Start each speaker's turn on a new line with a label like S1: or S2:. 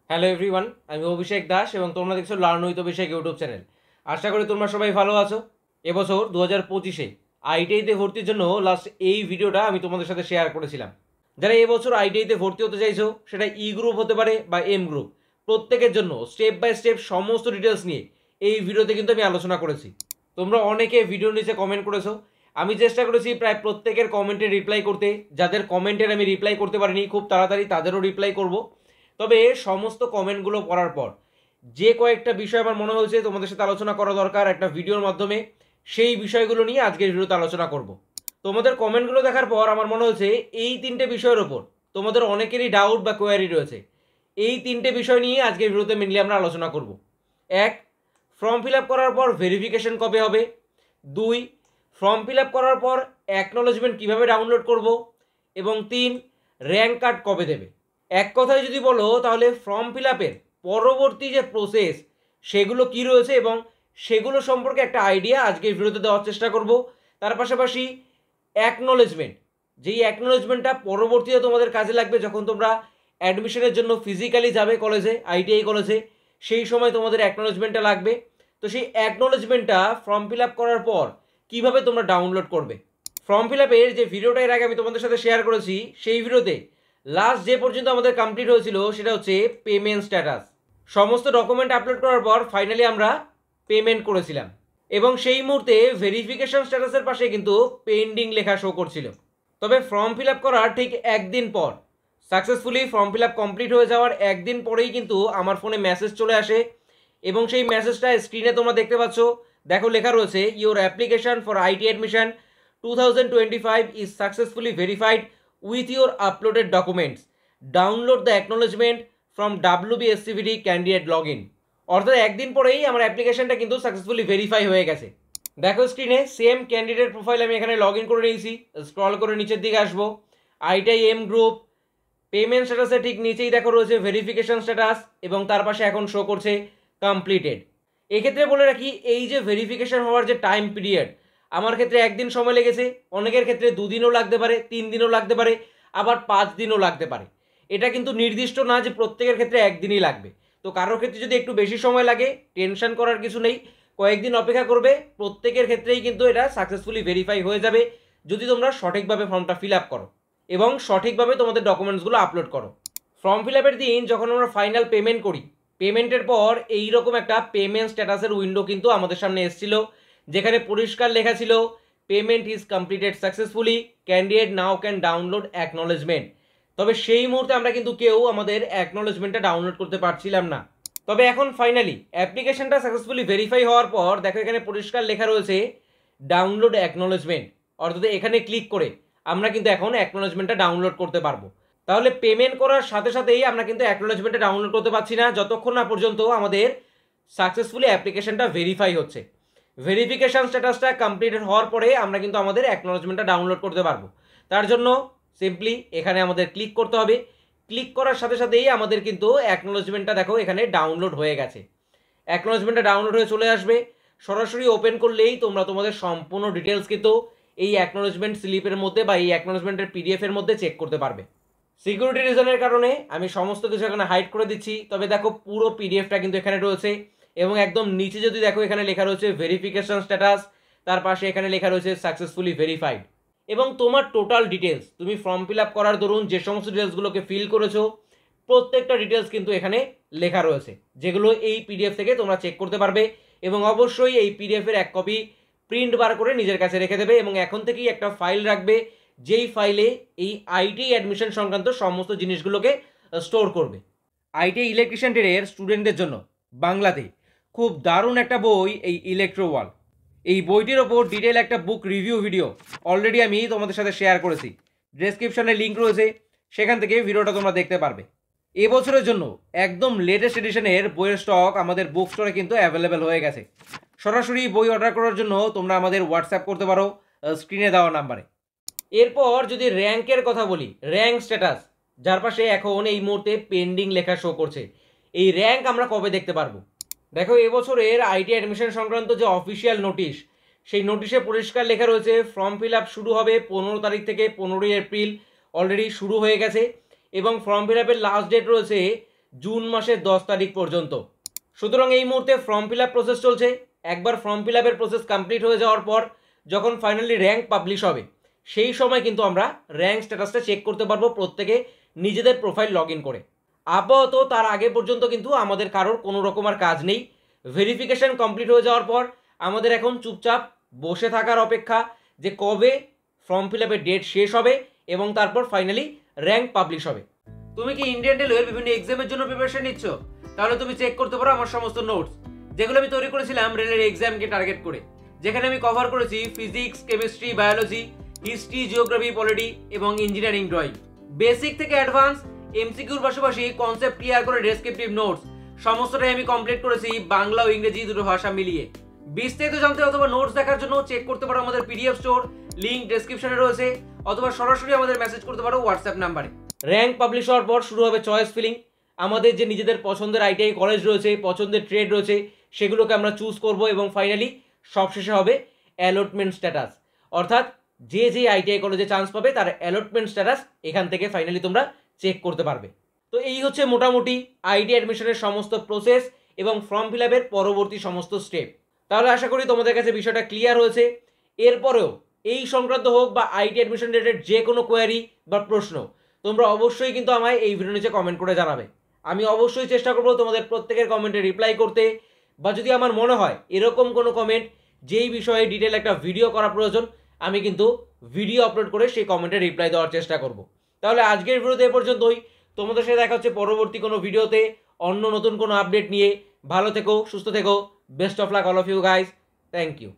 S1: Hello everyone, আমি অভিষেক দাস এবং তোমরা দেখছো learn with Abhishek YouTube channel. আশা করি তোমরা সবাই ভালো আছো। এবছর 2025-এ আইটিআইতে ভর্তির জন্য লাস্ট এই ভিডিওটা আমি তোমাদের সাথে শেয়ার করেছিলাম। যারা এবছর আইটিআইতে ভর্তি হতে চাইছো, সেটা ই গ্রুপ হতে পারে বা এম গ্রুপ, প্রত্যেকের জন্য স্টেপ বাই স্টেপ সমস্ত ডিটেলস নিয়ে এই ভিডিওতে কিন্তু আমি আলোচনা করেছি। তোমরা অনেকে ভিডিওর নিচে কমেন্ট করেছো, আমি চেষ্টা করেছি প্রায় প্রত্যেকের কমেন্টে রিপ্লাই করতে। যাদের কমেন্টের আমি রিপ্লাই করতে পারিনি খুব তাড়াতাড়ি তাদেরও রিপ্লাই করব। তবে সমস্ত কমেন্টগুলো পড়ার পর যে কয়েকটা বিষয় আমার মনে হয়েছে তোমাদের সাথে আলোচনা করা দরকার একটা ভিডিওর মাধ্যমে, সেই বিষয়গুলো নিয়ে আজকের ভিডিওতে আলোচনা করব। তোমাদের কমেন্টগুলো দেখার পর আমার মনে হয়েছে এই তিনটে বিষয়ের ওপর তোমাদের অনেকেরই ডাউট বা কোয়ারি রয়েছে। এই তিনটে বিষয় নিয়ে আজকের ভিডিওতে মেনলি আমরা আলোচনা করব। এক, ফর্ম ফিল আপ করার পর ভেরিফিকেশন কবে হবে। দুই, ফর্ম ফিল আপ করার পর অ্যাকনোলেজমেন্ট কীভাবে ডাউনলোড করব। এবং তিন, র্যাঙ্ক কার্ড কবে দেবে। এক কথায় যদি বলো তাহলে ফর্ম ফিল আপের পরবর্তী যে প্রসেস সেগুলো কি রয়েছে এবং সেগুলো সম্পর্কে একটা আইডিয়া আজকে ভিডিওতে দেওয়ার চেষ্টা করব। তার পাশাপাশি অ্যাকনোলেজমেন্ট, যেই অ্যাকনোলেজমেন্টটা পরবর্তীতে তোমাদের কাজে লাগবে যখন তোমরা অ্যাডমিশনের জন্য ফিজিক্যালি যাবে কলেজে, আইটিআই কলেজে, সেই সময় তোমাদের অ্যাকনোলেজমেন্টটা লাগবে। তো সেই অ্যাকনোলেজমেন্টটা ফর্ম ফিল আপ করার পর কীভাবে তোমরা ডাউনলোড করবে। ফর্ম ফিল আপের যে ভিডিওটা এর আগে আমি তোমাদের সাথে শেয়ার করেছি, সেই ভিডিওতে লাস্ট যে পর্যন্ত আমাদের কমপ্লিট হয়েছিল সেটা হচ্ছে পেমেন্ট স্ট্যাটাস। সমস্ত ডকুমেন্ট আপলোড করার পর ফাইনালি আমরা পেমেন্ট করেছিলাম এবং সেই মুহূর্তে ভেরিফিকেশন স্ট্যাটাসের পাশে কিন্তু পেন্ডিং লেখা শো করছিল। তবে ফর্ম ফিল আপ করার ঠিক একদিন পর, successfully form fill up complete হয়ে যাওয়ার একদিন পরেই কিন্তু আমার ফোনে মেসেজ চলে আসে এবং সেই মেসেজটা স্ক্রিনে তোমরা দেখতে পাচ্ছ। দেখো লেখা রয়েছে, your application for IT admission 2025 is successfully verified with your uploaded documents. Download the acknowledgement from WBSCVD candidate login. অর্থাৎ একদিন পরেই আমার অ্যাপ্লিকেশনটা কিন্তু সাকসেসফুলি ভেরিফাই হয়ে গেছে। দেখো স্ক্রিনে সেম ক্যান্ডিডেট প্রোফাইল আমি এখানে লগ ইন করে নিয়েছি। স্ক্রল করে নিচের দিকে আসবো, আইটিআই এম গ্রুপ, পেমেন্ট স্ট্যাটাসে ঠিক নিচেই দেখো রয়েছে ভেরিফিকেশন স্ট্যাটাস এবং তার পাশে এখন শো করছে কমপ্লিটেড। এক্ষেত্রে বলে রাখি, এই যে ভেরিফিকেশন হওয়ার যে টাইম পিরিয়ড, আমার ক্ষেত্রে একদিন সময় লেগেছে, অনেকের ক্ষেত্রে 2 দিনও লাগতে পারে, 3 দিনও লাগতে পারে, আবার 5 দিনও লাগতে পারে। এটা কিন্তু নির্দিষ্ট না যে প্রত্যেকের ক্ষেত্রে একদিনই লাগবে। তো কারোর ক্ষেত্রে যদি একটু বেশি সময় লাগে, টেনশন করার কিছু নেই, কয়েকদিন অপেক্ষা করবে, প্রত্যেকের ক্ষেত্রেই কিন্তু এটা সাকসেসফুলি ভেরিফাই হয়ে যাবে যদি তোমরা সঠিকভাবে ফর্মটা ফিল আপ করো এবং সঠিকভাবে তোমাদের ডকুমেন্টসগুলো আপলোড করো। ফর্ম ফিল আপের দিন যখন আমরা ফাইনাল পেমেন্ট করি, পেমেন্টের পর এইরকম একটা পেমেন্ট স্ট্যাটাসের উইন্ডো কিন্তু আমাদের সামনে এসেছিল, যেখানে পরিষ্কার লেখা ছিল payment is completed successfully, candidate now can download acknowledgement. তবে সেই মুহূর্তে আমরা কিন্তু কেউ আমাদের অ্যাকনোলেজমেন্টটা ডাউনলোড করতে পারছিলাম না। তবে এখন ফাইনালি অ্যাপ্লিকেশনটা সাকসেসফুলি ভেরিফাই হওয়ার পর দেখো এখানে পরিষ্কার লেখা রয়েছে ডাউনলোড অ্যাকনোলেজমেন্ট। অর্থাৎ এখানে ক্লিক করে আমরা কিন্তু এখন অ্যাকনোলেজমেন্টটা ডাউনলোড করতে পারবো। তাহলে পেমেন্ট করার সাথে সাথেই আমরা কিন্তু অ্যাকনোলেজমেন্টটা ডাউনলোড করতে পারছি না যতক্ষণ না পর্যন্ত আমাদের সাকসেসফুলি অ্যাপ্লিকেশনটা ভেরিফাই হচ্ছে। ভেরিফিকেশন স্ট্যাটাসটা কমপ্লিটেড হওয়ার পরে আমরা কিন্তু আমাদের অ্যাকনোলেজমেন্টটা ডাউনলোড করতে পারবো। তার জন্য সিম্পলি এখানে আমাদের ক্লিক করতে হবে। ক্লিক করার সাথে সাথেই আমাদের কিন্তু অ্যাকনোলেজমেন্টটা দেখো এখানে ডাউনলোড হয়ে গেছে। অ্যাকনোলেজমেন্টটা ডাউনলোড হয়ে চলে আসবে। সরাসরি ওপেন করলেই তোমরা তোমাদের সম্পূর্ণ ডিটেলস কিন্তু এই অ্যাকনোলেজমেন্ট স্লিপের মধ্যে বা এই অ্যাকনোলেজমেন্টের পিডিএফের মধ্যে চেক করতে পারবে। সিকিউরিটি রিজনের কারণে আমি সমস্ত কিছু এখানে হাইড করে দিচ্ছি, তবে দেখো পুরো পিডিএফটা কিন্তু এখানে রয়েছে এবং একদম নিচে যদি দেখো এখানে লেখা রয়েছে ভেরিফিকেশন স্ট্যাটাস, তার পাশে এখানে লেখা রয়েছে সাকসেসফুলি ভেরিফাইড এবং তোমার টোটাল ডিটেলস, তুমি ফর্ম ফিল আপ করার দরুন যে সমস্ত ডিটেলসগুলোকে ফিল করেছো প্রত্যেকটা ডিটেলস কিন্তু এখানে লেখা রয়েছে, যেগুলো এই পিডিএফ থেকে তোমরা চেক করতে পারবে এবং অবশ্যই এই পিডিএফের এক কপি প্রিন্ট বার করে নিজের কাছে রেখে দেবে এবং এখন থেকেই একটা ফাইল রাখবে, যেই ফাইলে এই আইটি অ্যাডমিশন সংক্রান্ত সমস্ত জিনিসগুলোকে স্টোর করবে। আইটি ইলেকট্রিশিয়ান ট্রেডের স্টুডেন্টদের জন্য বাংলাতে খুব দারুণ একটা বই এই ইলেকট্রো ওয়াল। এই বইটির ওপর ডিটেল একটা বুক রিভিউ ভিডিও অলরেডি আমি তোমাদের সাথে শেয়ার করেছি, ডেসক্রিপশনে লিঙ্ক রয়েছে, সেখান থেকে ভিডিওটা তোমরা দেখতে পারবে। এবছরের জন্য একদম লেটেস্ট এডিশনের বইয়ের স্টক আমাদের বুক স্টোরে কিন্তু অ্যাভেলেবেল হয়ে গেছে। সরাসরি বই অর্ডার করার জন্য তোমরা আমাদের হোয়াটসঅ্যাপ করতে পারো স্ক্রিনে দেওয়া নাম্বারে। এরপর যদি র্যাঙ্কের কথা বলি, র্যাঙ্ক স্ট্যাটাস যার পাশে এখন এই মুহূর্তে পেন্ডিং লেখা শো করছে, এই র্যাঙ্ক আমরা কবে দেখতে পারবো। দেখো এবছরের আইটি অ্যাডমিশন সংক্রান্ত যে অফিসিয়াল নোটিশ, সেই নোটিশে পরিষ্কার লেখা রয়েছে ফর্ম ফিল আপ শুরু হবে 15 তারিখ থেকে 15ই এপ্রিল, অলরেডি শুরু হয়ে গেছে এবং ফর্ম ফিল আপের লাস্ট ডেট রয়েছে জুন মাসের 10 তারিখ পর্যন্ত। সুতরাং এই মুহূর্তে ফর্ম ফিল আপ প্রসেস চলছে। একবার ফর্ম ফিল আপের প্রসেস কমপ্লিট হয়ে যাওয়ার পর যখন ফাইনালি র্যাঙ্ক পাবলিশ হবে সেই সময় কিন্তু আমরা র্যাঙ্ক স্ট্যাটাসটা চেক করতে পারবো প্রত্যেকে নিজেদের প্রোফাইল লগ ইন করে। আপাতত তার আগে পর্যন্ত কিন্তু আমাদের কারোর কোনো রকম আর কাজ নেই। ভেরিফিকেশন কমপ্লিট হয়ে যাওয়ার পর আমাদের এখন চুপচাপ বসে থাকার অপেক্ষা যে কবে ফর্ম ফিল আপের ডেট শেষ হবে এবং তারপর ফাইনালি র্যাঙ্ক পাবলিশ হবে। তুমি কি ইন্ডিয়ান রেলওয়ের বিভিন্ন এক্সামের জন্য প্রিপারেশন নিচ্ছ? তাহলে তুমি চেক করতে পারো আমার সমস্ত নোটস, যেগুলো আমি তৈরি করেছিলাম রেলের এক্সামকে টার্গেট করে, যেখানে আমি কভার করেছি physics, chemistry, biology, history, geography, polity এবং ইঞ্জিনিয়ারিং ড্রয়িং। বেসিক থেকে অ্যাডভান্স এমসিকিউর পাশাপাশি কনসেপ্ট ক্লিয়ার করে ডেসক্রিপটিভ নোটস সমস্তটাই আমি কমপ্লিট করেছি বাংলা ও ইংরেজি দুটো ভাষা মিলিয়ে। বিস্তারিত জানতে অথবা নোটস দেখার জন্য চেক করতে পারো আমাদের পিডিএফ স্টোর, লিংক ডেসক্রিপশনে রয়েছে, অথবা সরাসরি আমাদের মেসেজ করতে পারো হোয়াটসঅ্যাপ নাম্বারে। র্যাঙ্ক পাবলিশ হওয়ার পর শুরু হবে চয়েস ফিলিং। আমাদের যে নিজেদের পছন্দের আইটিআই কলেজ রয়েছে, পছন্দের ট্রেড রয়েছে, সেগুলোকে আমরা চুজ করব এবং ফাইনালি সবশেষে হবে অ্যালটমেন্ট স্ট্যাটাস, অর্থাৎ যে যে আইটিআই কলেজে চান্স পাবে তার অ্যালটমেন্ট স্ট্যাটাস এখান থেকে ফাইনালি তোমরা চেক করতে পারবে। তো এই হচ্ছে মোটামুটি আইটি অ্যাডমিশনের সমস্ত প্রসেস এবং ফর্ম ফিল আপের পরবর্তী সমস্ত স্টেপ। তাহলে আশা করি তোমাদের কাছে বিষয়টা ক্লিয়ার হয়েছে। এরপরেও এই সংক্রান্ত হোক বা আইটি অ্যাডমিশন রিলেটেড যে কোনো কোয়ারি বা প্রশ্ন তোমরা অবশ্যই কিন্তু আমায় এই ভিডিও নিচে কমেন্ট করে জানাবে। আমি অবশ্যই চেষ্টা করবো তোমাদের প্রত্যেকের কমেন্টে রিপ্লাই করতে, বা যদি আমার মনে হয় এরকম কোনো কমেন্ট যেই বিষয়ে ডিটেল একটা ভিডিও করা প্রয়োজন, আমি কিন্তু ভিডিও আপলোড করে সেই কমেন্টে রিপ্লাই দেওয়ার চেষ্টা করব। তাহলে আজকের ভিডিওতে এ পর্যন্তই। তোমাদের সাথে দেখা হচ্ছে পরবর্তী কোনো ভিডিওতে অন্য নতুন কোনো আপডেট নিয়ে। ভালো থেকো, সুস্থ থেকো, best of luck all of you guys, thank you.